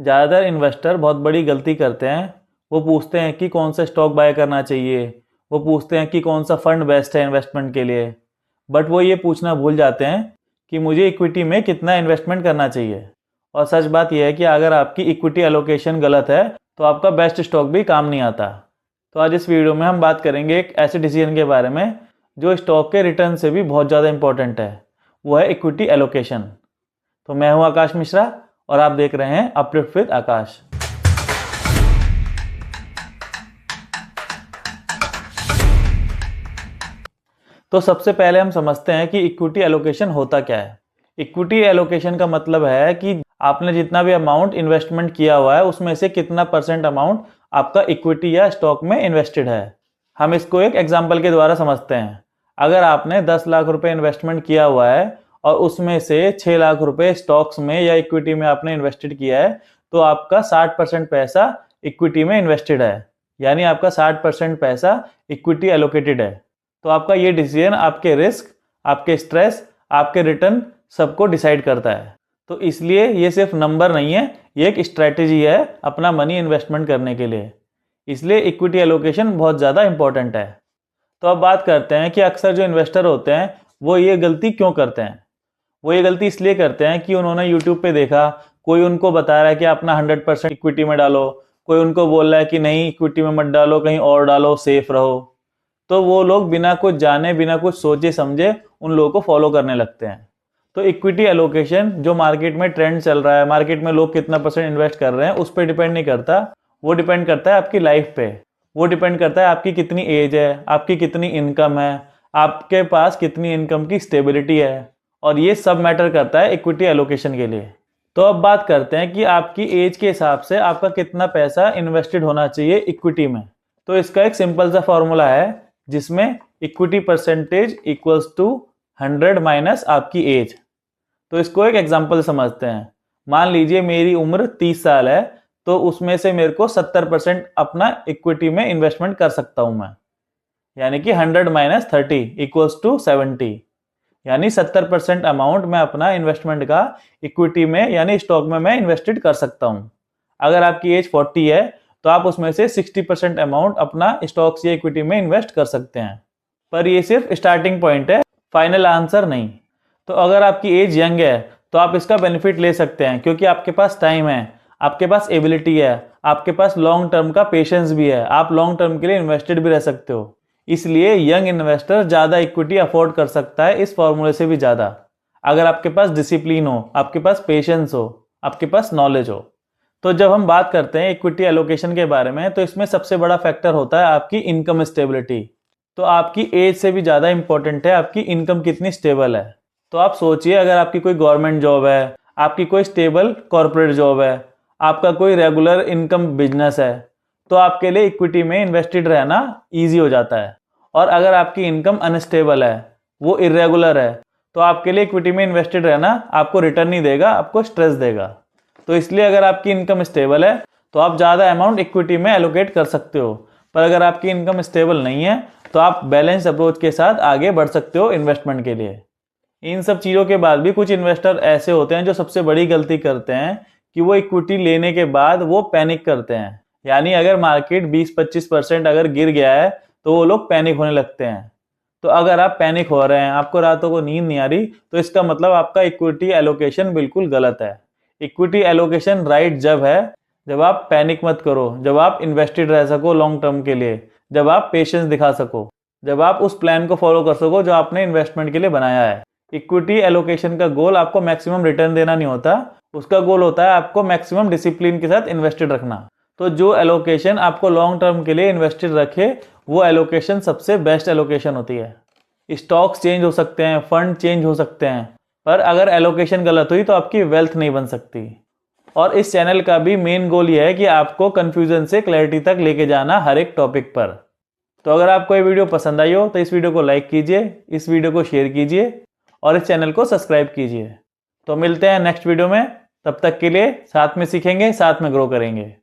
ज़्यादातर इन्वेस्टर बहुत बड़ी गलती करते हैं। वो पूछते हैं कि कौन सा स्टॉक बाय करना चाहिए, वो पूछते हैं कि कौन सा फंड बेस्ट है इन्वेस्टमेंट के लिए, बट वो ये पूछना भूल जाते हैं कि मुझे इक्विटी में कितना इन्वेस्टमेंट करना चाहिए। और सच बात यह है कि अगर आपकी इक्विटी एलोकेशन गलत है तो आपका बेस्ट स्टॉक भी काम नहीं आता। तो आज इस वीडियो में हम बात करेंगे एक ऐसे डिसीजन के बारे में जो स्टॉक के रिटर्न से भी बहुत ज़्यादा इंपॉर्टेंट है, वो है इक्विटी एलोकेशन। तो मैं हूं आकाश मिश्रा और आप देख रहे हैं अपलिफ्ट विद आकाश। तो सबसे पहले हम समझते हैं कि इक्विटी एलोकेशन होता क्या है। इक्विटी एलोकेशन का मतलब है कि आपने जितना भी अमाउंट इन्वेस्टमेंट किया हुआ है उसमें से कितना परसेंट अमाउंट आपका इक्विटी या स्टॉक में इन्वेस्टेड है। हम इसको एक एग्जांपल के द्वारा समझते हैं। अगर आपने 10 लाख रुपए इन्वेस्टमेंट किया हुआ है और उसमें से 6 लाख रुपए स्टॉक्स में या इक्विटी में आपने इन्वेस्टेड किया है, तो आपका 60% पैसा इक्विटी में इन्वेस्टेड है, यानी आपका 60% पैसा इक्विटी एलोकेटेड है। तो आपका ये डिसीजन आपके रिस्क, आपके स्ट्रेस, आपके रिटर्न सबको डिसाइड करता है। तो इसलिए ये सिर्फ नंबर नहीं है, ये एक स्ट्रैटेजी है अपना मनी इन्वेस्टमेंट करने के लिए। इसलिए इक्विटी एलोकेशन बहुत ज़्यादा इंपॉर्टेंट है। तो अब बात करते हैं कि अक्सर जो इन्वेस्टर होते हैं वो ये गलती क्यों करते हैं। वो ये गलती इसलिए करते हैं कि उन्होंने यूट्यूब पे देखा, कोई उनको बता रहा है कि अपना 100% इक्विटी में डालो, कोई उनको बोल रहा है कि नहीं इक्विटी में मत डालो, कहीं और डालो, सेफ रहो। तो वो लोग बिना कुछ जाने, बिना कुछ सोचे समझे उन लोगों को फॉलो करने लगते हैं। तो इक्विटी एलोकेशन जो मार्केट में ट्रेंड चल रहा है, मार्केट में लोग कितना परसेंट इन्वेस्ट कर रहे हैं, उस पर डिपेंड नहीं करता। वो डिपेंड करता है आपकी लाइफ पे। वो डिपेंड करता है आपकी कितनी एज है, आपकी कितनी इनकम है, आपके पास कितनी इनकम की स्टेबिलिटी है, और ये सब मैटर करता है इक्विटी एलोकेशन के लिए। तो अब बात करते हैं कि आपकी एज के हिसाब से आपका कितना पैसा इन्वेस्टेड होना चाहिए इक्विटी में। तो इसका एक सिंपल सा फॉर्मूला है जिसमें equity percentage equals to 100 minus आपकी एज। तो इसको एक एग्जांपल समझते हैं। मान लीजिए मेरी उम्र 30 साल है, तो उसमें से मेरे को 70% अपना इक्विटी में इन्वेस्टमेंट कर सकता हूं मैं, यानी कि 100 माइनस 30 इक्वल्स टू 70, यानी 70% अमाउंट मैं अपना इन्वेस्टमेंट का इक्विटी में यानी स्टॉक में मैं इन्वेस्टेड कर सकता हूं। अगर आपकी एज 40 है तो आप उसमें से 60% अमाउंट अपना स्टॉक्स या इक्विटी में इन्वेस्ट कर सकते हैं। पर ये सिर्फ स्टार्टिंग पॉइंट है, फाइनल आंसर नहीं। तो अगर आपकी एज यंग है तो आप इसका बेनिफिट ले सकते हैं, क्योंकि आपके पास टाइम है, आपके पास एबिलिटी है, आपके पास लॉन्ग टर्म का पेशेंस भी है, आप लॉन्ग टर्म के लिए इन्वेस्टेड भी रह सकते हो। इसलिए यंग इन्वेस्टर ज़्यादा इक्विटी अफोर्ड कर सकता है इस फॉर्मूले से भी ज़्यादा, अगर आपके पास डिसिप्लिन हो, आपके पास पेशेंस हो, आपके पास नॉलेज हो। तो जब हम बात करते हैं इक्विटी एलोकेशन के बारे में, तो इसमें सबसे बड़ा फैक्टर होता है आपकी इनकम स्टेबिलिटी। तो आपकी एज से भी ज़्यादा इंपॉर्टेंट है आपकी इनकम कितनी स्टेबल है। तो आप सोचिए, अगर आपकी कोई गवर्नमेंट जॉब है, आपकी कोई स्टेबल कॉर्पोरेट जॉब है, आपका कोई रेगुलर इनकम बिजनेस है, तो आपके लिए इक्विटी में इन्वेस्टेड रहना ईजी हो जाता है। और अगर आपकी इनकम अनस्टेबल है, वो इरेगुलर है, तो आपके लिए इक्विटी में इन्वेस्टेड रहना आपको रिटर्न नहीं देगा, आपको स्ट्रेस देगा। तो इसलिए अगर आपकी इनकम स्टेबल है तो आप ज़्यादा अमाउंट इक्विटी में एलोकेट कर सकते हो। पर अगर आपकी इनकम स्टेबल नहीं है तो आप बैलेंस अप्रोच के साथ आगे बढ़ सकते हो इन्वेस्टमेंट के लिए। इन सब चीज़ों के बाद भी कुछ इन्वेस्टर ऐसे होते हैं जो सबसे बड़ी गलती करते हैं कि वो इक्विटी लेने के बाद वो पैनिक करते हैं। यानी अगर मार्केट 20-25% अगर गिर गया है तो वो लोग पैनिक होने लगते हैं। तो अगर आप पैनिक हो रहे हैं, आपको रातों को नींद नहीं आ रही, तो इसका मतलब आपका इक्विटी एलोकेशन बिल्कुल गलत है। इक्विटी एलोकेशन राइट जब है जब आप पैनिक मत करो, जब आप इन्वेस्टेड रह सको लॉन्ग टर्म के लिए, जब आप पेशेंस दिखा सको, जब आप उस प्लान को फॉलो कर सको जो आपने इन्वेस्टमेंट के लिए बनाया है। इक्विटी एलोकेशन का गोल आपको मैक्सिमम रिटर्न देना नहीं होता, उसका गोल होता है आपको मैक्सिमम डिसिप्लिन के साथ इन्वेस्टेड रखना। तो जो एलोकेशन आपको लॉन्ग टर्म के लिए इन्वेस्टेड रखे, वो एलोकेशन सबसे बेस्ट एलोकेशन होती है। स्टॉक्स चेंज हो सकते हैं, फंड चेंज हो सकते हैं, पर अगर एलोकेशन गलत हुई तो आपकी वेल्थ नहीं बन सकती। और इस चैनल का भी मेन गोल ये है कि आपको कंफ्यूजन से क्लैरिटी तक लेके जाना हर एक टॉपिक पर। तो अगर आपको ये वीडियो पसंद आई हो तो इस वीडियो को लाइक कीजिए, इस वीडियो को शेयर कीजिए और इस चैनल को सब्सक्राइब कीजिए। तो मिलते हैं नेक्स्ट वीडियो में, तब तक के लिए साथ में सीखेंगे, साथ में ग्रो करेंगे।